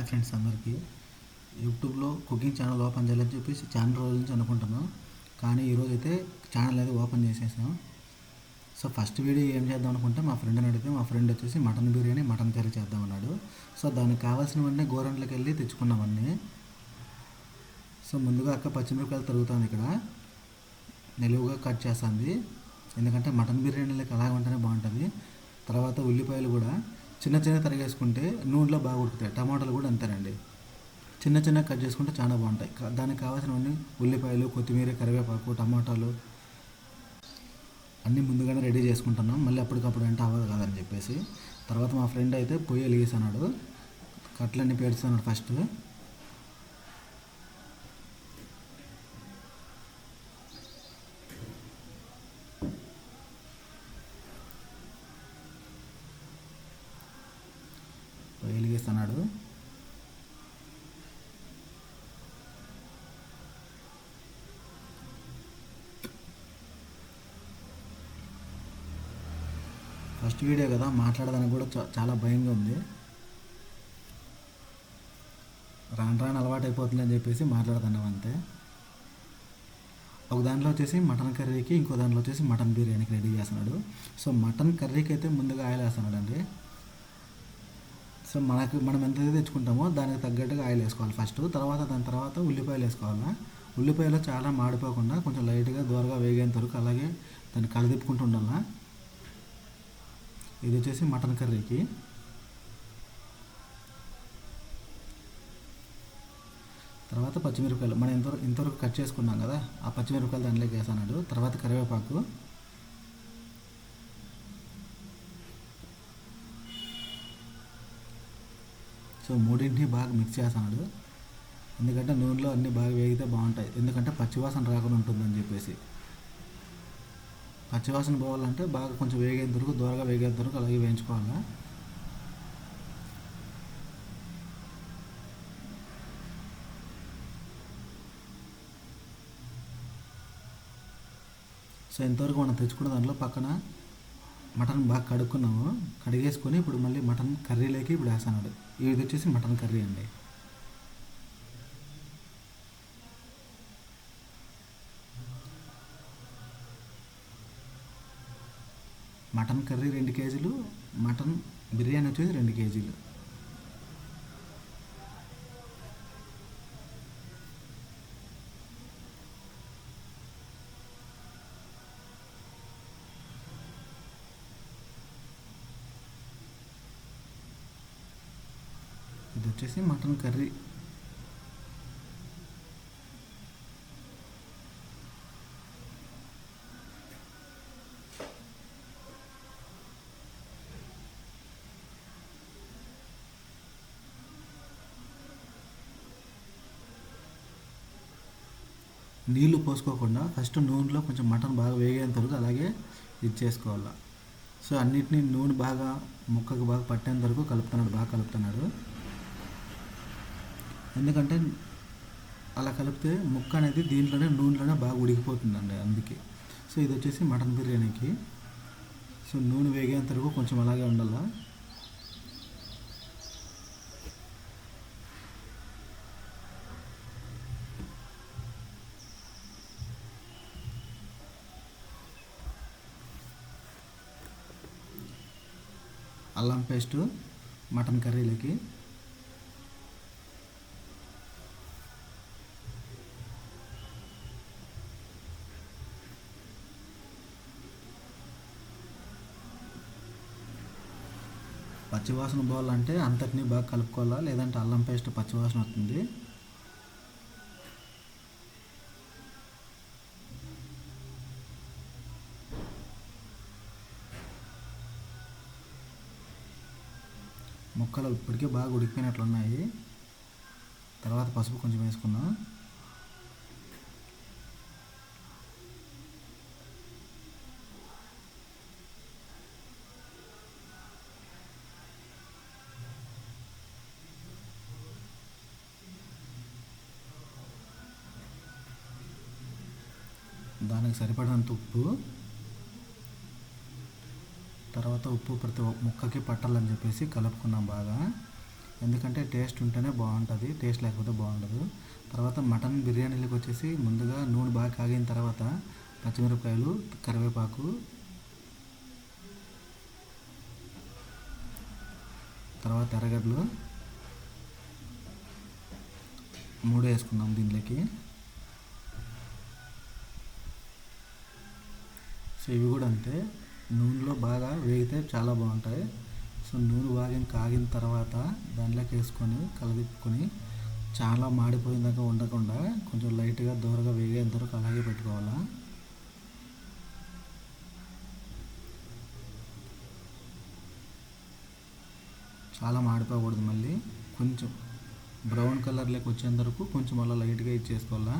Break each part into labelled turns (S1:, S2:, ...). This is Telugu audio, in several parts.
S1: హాయ్ ఫ్రెండ్స్ అందరికీ. యూట్యూబ్లో కుకింగ్ ఛానల్ ఓపెన్ చేయాలని చెప్పేసి చాలా రోజుల నుంచి అనుకుంటున్నాం. కానీ ఈరోజు అయితే ఛానల్ అయితే ఓపెన్ చేసేసాం. సో ఫస్ట్ వీడియో ఏం చేద్దాం అనుకుంటే మా ఫ్రెండ్ని అడిగితే మా ఫ్రెండ్ వచ్చేసి మటన్ బిర్యానీ మటన్ కర్రీ చేద్దాం అన్నాడు. సో దానికి కావాల్సినవన్నీ గోరంట్లోకి వెళ్ళి తెచ్చుకున్నామన్నీ. సో ముందుగా అక్క పచ్చిమిరపకాయలు తరుగుతుంది, ఇక్కడ నిలువుగా కట్ చేస్తుంది, ఎందుకంటే మటన్ బిర్యానీలకి అలాగ ఉంటేనే బాగుంటుంది. తర్వాత ఉల్లిపాయలు కూడా చిన్న చిన్న తరిగేసుకుంటే నూనెలో బాగా ఉడుకుతాయి. టమాటాలు కూడా అంతేనండి, చిన్న చిన్న కట్ చేసుకుంటే చాలా బాగుంటాయి. దానికి కావాల్సినవన్నీ ఉల్లిపాయలు, కొత్తిమీర, కరివేపాకు, టమాటాలు అన్నీ ముందుగానే రెడీ చేసుకుంటున్నాం. మళ్ళీ అప్పటికప్పుడు అంటే అవ్వదు కదని చెప్పేసి. తర్వాత మా ఫ్రెండ్ అయితే పొయ్యి వెలిగేసాడు, కట్లన్నీ పేడుస్తున్నాడు. ఫస్ట్ పొయ్యి వెలిగేస్తున్నాడు. ఫస్ట్ వీడియో కదా, మాట్లాడడానికి కూడా చాలా భయంగా ఉంది. రాను రాను అలవాటు అయిపోతుంది అని చెప్పేసి మాట్లాడుతున్నాం అంతే. ఒక దాంట్లో వచ్చేసి మటన్ కర్రీకి, ఇంకో దాంట్లో వచ్చేసి మటన్ బిర్యానీకి రెడీ చేస్తున్నాడు. సో మటన్ కర్రీకి అయితే ముందుగా ఆయిల్ వేస్తున్నాడు అండి. సో మనం ఎంతైతే తెచ్చుకుంటామో దానికి తగ్గట్టుగా ఆయిల్ వేసుకోవాలి ఫస్ట్. దాని తర్వాత ఉల్లిపాయలు వేసుకోవాలి. ఉల్లిపాయలు చాలా మాడిపోకుండా కొంచెం లైట్గా దూరగా వేగేంత వరకు అలాగే దాన్ని కలదిప్పుకుంటూ ఉండాలి. ఇది వచ్చేసి మటన్ కర్రీకి. తర్వాత పచ్చిమిరపకాయలు మనం ఇంతవరకు కట్ చేసుకున్నాం కదా, ఆ పచ్చిమిరపకాయలు దాంట్లోకి వేసాడు. తర్వాత కరివేపాకు, సో మూడింటిని బాగా మిక్స్ చేస్తున్నాడు, ఎందుకంటే నూనెలో అన్నీ బాగా వేగితే బాగుంటాయి, ఎందుకంటే పచ్చివాసన రాకుండా ఉంటుందని చెప్పేసి. పచ్చివాసన పోవాలంటే బాగా కొంచెం వేగేంత వరకు, దూరగా వేగేంత వరకు అలాగే వేయించుకోవాలి. సో ఇంతవరకు మనం తెచ్చుకున్న దాంట్లో పక్కన మటన్ బాగా కడుక్కున్నాము, కడిగేసుకొని ఇప్పుడు మళ్ళీ మటన్ కర్రీలోకి ఇప్పుడు వేసాడు. ఇది వచ్చేసి మటన్ కర్రీ అండి. మటన్ కర్రీ 2 కేజీలు, మటన్ బిర్యానీ వచ్చేసి 2 కేజీలు. ఇది వచ్చేసి మటన్ కర్రీ. నీళ్లు పోసుకోకుండా ఫస్ట్ నూనెలో కొంచెం మటన్ బాగా వేగేంత వరకు అలాగే ఇది చేసుకోవాలి. సో అన్నిటినీ నూనె బాగా ముక్కకు బాగా పట్టేంత వరకు బాగా కలుపుతున్నాడు, ఎందుకంటే అలా కలిపితే ముక్క అనేది దీంట్లోనే నూనెలోనే బాగా ఉడికిపోతుందండి, అందుకే. సో ఇది వచ్చేసి మటన్ బిర్యానీకి. సో నూనె వేగేంత వరకు కొంచెం అలాగే ఉండాలి. అల్లం పేస్టు మటన్ కర్రీలకి, పచ్చివాసన పోవాలంటే అంతటినీ బాగా కలుపుకోవాలా, లేదంటే అల్లం పేస్ట్ పచ్చివాసన వస్తుంది. ముక్కలు ఇప్పటికే బాగా ఉడికిపోయినట్లున్నాయి. తర్వాత పసుపు కొంచెం వేసుకున్నాం. దానికి సరిపడినంత ఉప్పు, తర్వాత ఉప్పు ప్రతి ముక్కకి పట్టాలని చెప్పేసి కలుపుకున్నాం బాగా. ఎందుకంటే టేస్ట్ ఉంటేనే బాగుంటుంది, టేస్ట్ లేకపోతే బాగుండదు. తర్వాత మటన్ బిర్యానీలకు వచ్చేసి ముందుగా నూనె బాగా కాగిన తర్వాత పచ్చిమిరపకాయలు, కరివేపాకు, తర్వాత ఎర్రగడ్డలు 3 వేసుకున్నాం దీంట్లోకి. సో ఇవి కూడా అంతే, నూనెలో బాగా వేగితే చాలా బాగుంటాయి. సో నూనె బాగా కాగిన తర్వాత దాంట్లోకి వేసుకొని కలదిప్పుకొని చాలా మాడిపోయిందాక ఉండకుండా కొంచెం లైట్గా దూరగా వేగేంత వరకు అలాగే పెట్టుకోవాలా. చాలా మాడిపోకూడదు, మళ్ళీ కొంచెం బ్రౌన్ కలర్లోకి వచ్చేంత వరకు కొంచెం అలా లైట్గా ఇచ్చేసుకోవాలా.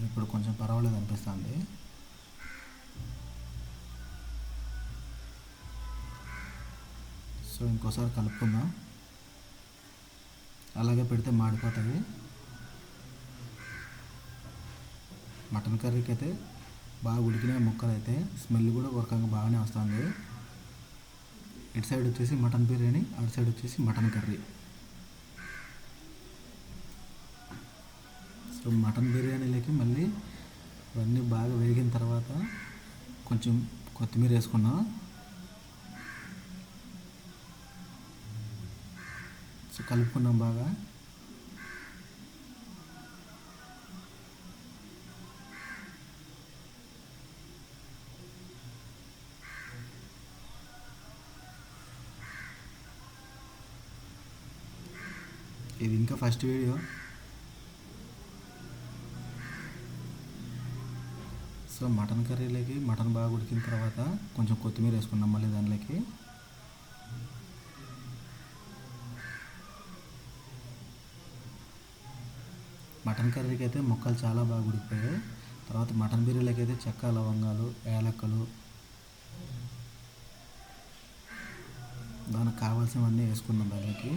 S1: ఇప్పుడు కొంచెం పర్వాలేదు అనిపిస్తుంది. సో ఇంకోసారి కలుపుకుందాం, అలాగే పెడితే మాడిపోతాయి. మటన్ కర్రీకి అయితే బాగా ఉడికిన ముక్కలు అయితే స్మెల్ కూడా ఒక రకంగా బాగానే వస్తుంది. ఇటు సైడ్ వచ్చేసి మటన్ బిర్యానీ, అటు సైడ్ వచ్చేసి మటన్ కర్రీ. సో మటన్ బిర్యానీలోకి మళ్ళీ ఇవన్నీ బాగా వేగిన తర్వాత కొంచెం కొత్తిమీర వేసుకున్నాం. సో కలుపుకున్నాం బాగా. ఇది ఇంకా ఫస్ట్ వీడియో. సో మటన్ కర్రీలోకి మటన్ బాగా ఉడికిన తర్వాత కొంచెం కొత్తిమీర వేసుకున్నాం మళ్ళీ దానిలోకి. మటన్ కర్రీకి అయితే ముక్కలు చాలా బాగా ఉడికిపోయాయి. తర్వాత మటన్ బిర్యానీలోకి అయితే చెక్క, లవంగాలు, యాలక్కలు, దానికి కావాల్సినవన్నీ వేసుకున్నాం దానికి.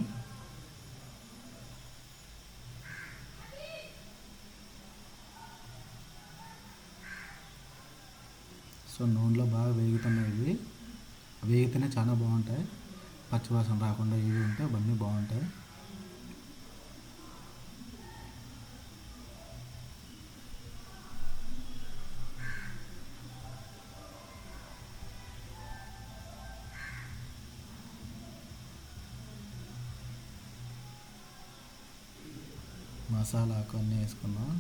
S1: సో నూనెలో బాగా వేగుతున్నాయి ఇవి. వేగితేనే చాలా బాగుంటాయి, పచ్చివాసన రాకుండా ఇవి ఉంటే అవన్నీ బాగుంటాయి. మసాలా కొన్ని వేసుకున్నాం.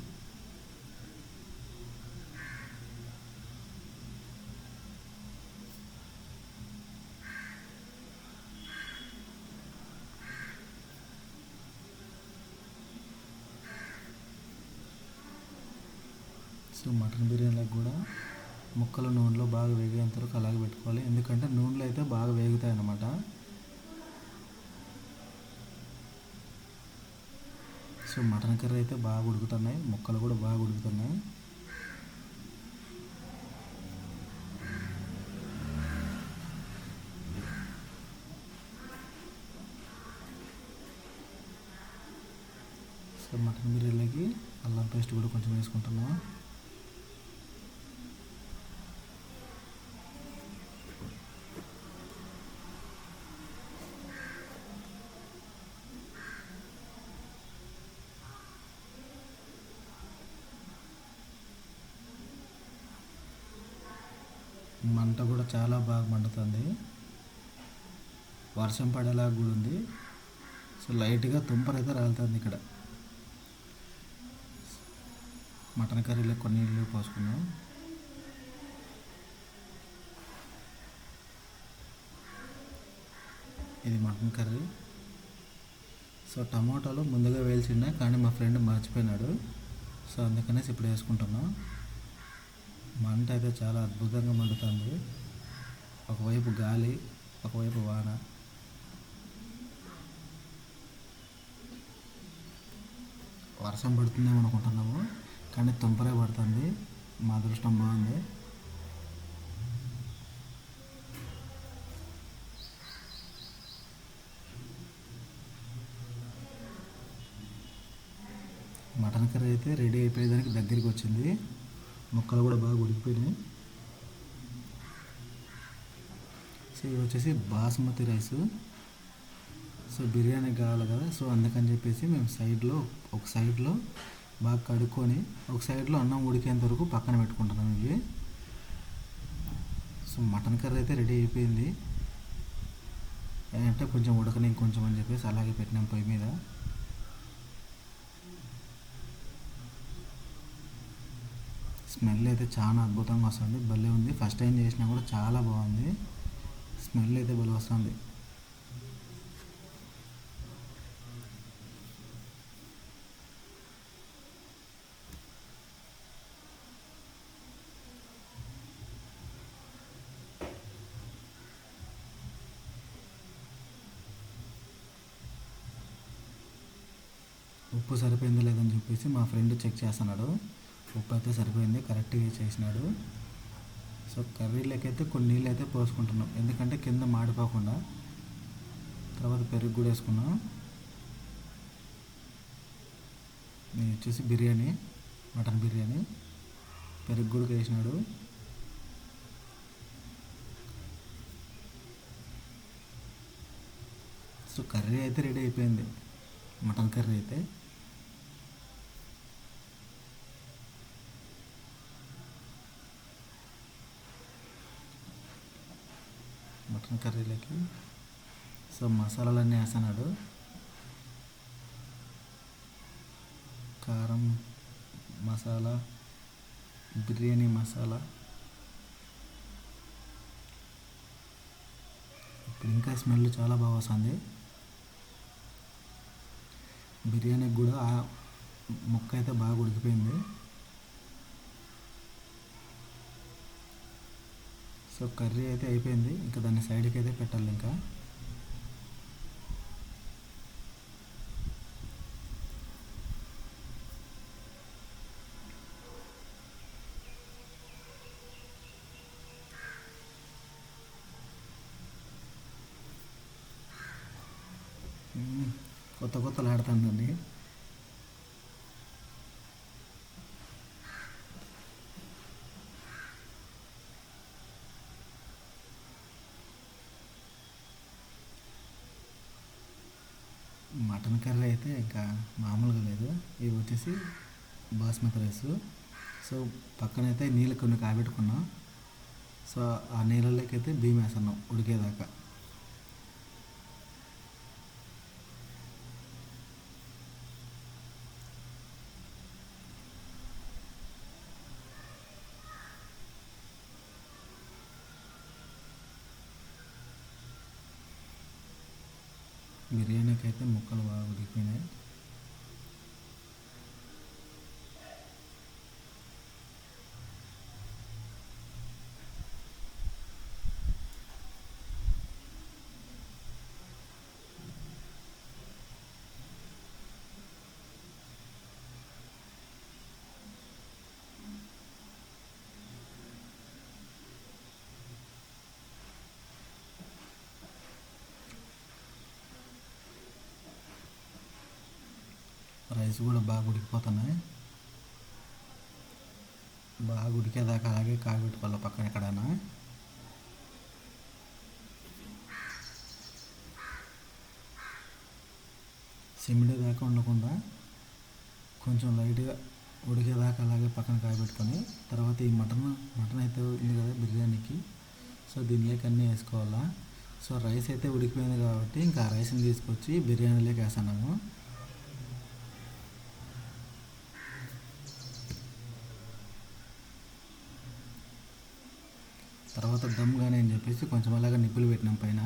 S1: సో మటన్ బిర్యానీలకు కూడా ముక్కలు నూనెలో బాగా వేగేంత వరకు అలాగే పెట్టుకోవాలి, ఎందుకంటే నూనెలో అయితే బాగా వేగుతాయి అన్నమాట. సో మటన్ కర్రీ అయితే బాగా ఉడుకుతున్నాయి, ముక్కలు కూడా బాగా ఉడుకుతున్నాయి. సో మటన్ బిర్యానీకి అల్లం పేస్ట్ కూడా కొంచెం వేసుకుంటున్నాం. మంట కూడా చాలా బాగా మండుతుంది, వర్షం పడేలాగా కూడా ఉంది. సో లైట్గా తుంపర అయితే రాలుతుంది ఇక్కడ. మటన్ కర్రీలో కొన్ని నీళ్ళు పోసుకున్నాం. ఇది మటన్ కర్రీ. సో టమాటాలు ముందుగా వేల్చిండే కానీ మా ఫ్రెండ్ మర్చిపోయినాడు, సో అందుకనేసి ఇప్పుడు వేసుకుంటున్నాం. మంట అయితే చాలా అద్భుతంగా మండుతుంది, ఒకవైపు గాలి, ఒకవైపు వాన. వర్షం పడుతుందేమో అనుకుంటున్నాము, కానీ తుంపరే పడుతుంది. మా అదృష్టం బాగుంది. మటన్ కర్రీ అయితే రెడీ అయిపోయేదానికి దగ్గరికి వచ్చింది. ముక్కలు కూడా బాగా ఉడికిపోయినాయి. సో ఇది వచ్చేసి బాస్మతి రైసు. సో బిర్యానీ కావాలి కదా, సో అందుకని చెప్పేసి మేము ఒక సైడ్లో బాగా కడుక్కొని ఒక సైడ్లో అన్నం ఉడికేంత వరకు పక్కన పెట్టుకుంటున్నాం ఇవి. సో మటన్ కర్రీ అయితే రెడీ అయిపోయింది. అంటే కొంచెం ఉడకని ఇంకొంచెం అని చెప్పేసి అలాగే పెట్టినాం పొయ్యి మీద. స్మెల్ అయితే చాలా అద్భుతంగా వస్తుంది, భలే ఉంది. ఫస్ట్ టైం చేసినా కూడా చాలా బాగుంది. స్మెల్ అయితే భలే వస్తుంది. ఉప్పు సరిపోయిందో లేదని చెప్పేసి మా ఫ్రెండ్ చెక్ చేస్తున్నాడు. ఉప్పు అయితే సరిపోయింది, కరెక్ట్గా చేసినాడు. సో కర్రీలోకైతే కొన్ని నీళ్ళు అయితే పోసుకుంటున్నాం, ఎందుకంటే కింద మాడిపోకుండా. తర్వాత పెరుగు కూడా వేసుకున్నాం. నేను వచ్చేసి బిర్యానీ, మటన్ బిర్యానీ, పెరుగు కూడా వేసినాడు. సో కర్రీ అయితే రెడీ అయిపోయింది, మటన్ కర్రీ అయితే. మటన్ కర్రీలోకి సో మసాలాలన్నీ వేస్తున్నాడు. కారం మసాలా, బిర్యానీ మసాలా. ఇప్పుడు ఇంకా స్మెల్ చాలా బాగా వస్తుంది. బిర్యానీకి కూడా ఆ ముక్క అయితే బాగా ఉడికిపోయింది. సో కర్రీ అయితే అయిపోయింది, ఇంకా దాన్ని సైడ్కి అయితే పెట్టాలి. ఇంకా కొత్తలు ఆడుతుందండి. మటన్ కర్రీ అయితే ఇంకా మామూలుగా లేదు. ఇవి వచ్చేసి బాస్మతి రైస్. సో పక్కనైతే నీళ్ళు కొన్ని కాబెట్టుకున్నాం. సో ఆ నీళ్ళలోకి అయితే బియ్యం వేస్తున్నాం ఉడికేదాకా. బిర్యానీకి అయితే ముక్కలు బాగా ఉడికిపోయినాయి. రైస్ కూడా బాగా ఉడికిపోతున్నాయి. బాగా ఉడికేదాకా అలాగే కాగబెట్టుకోవాలి పక్కన ఎక్కడైనా. సిమిడేదాకా ఉండకుండా కొంచెం లైట్గా ఉడికేదాకా అలాగే పక్కన కాగబెట్టుకొని తర్వాత ఈ మటన్ అయితే ఉంది కదా బిర్యానీకి, సో దీనిలోకి అన్నీ వేసుకోవాలా. సో రైస్ అయితే ఉడికిపోయింది కాబట్టి ఇంకా ఆ రైస్ని తీసుకొచ్చి బిర్యానీలోకి వేస్తున్నాము. తర్వాత దమ్ కానీ అని చెప్పేసి కొంచెం అలాగా నిప్పులు పెట్టినాం పైన.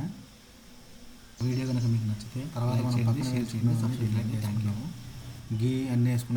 S1: వీడియో కనుక మీకు నచ్చితే తర్వాత మనం పక్కన గీ అన్నీ వేసుకున్నాం.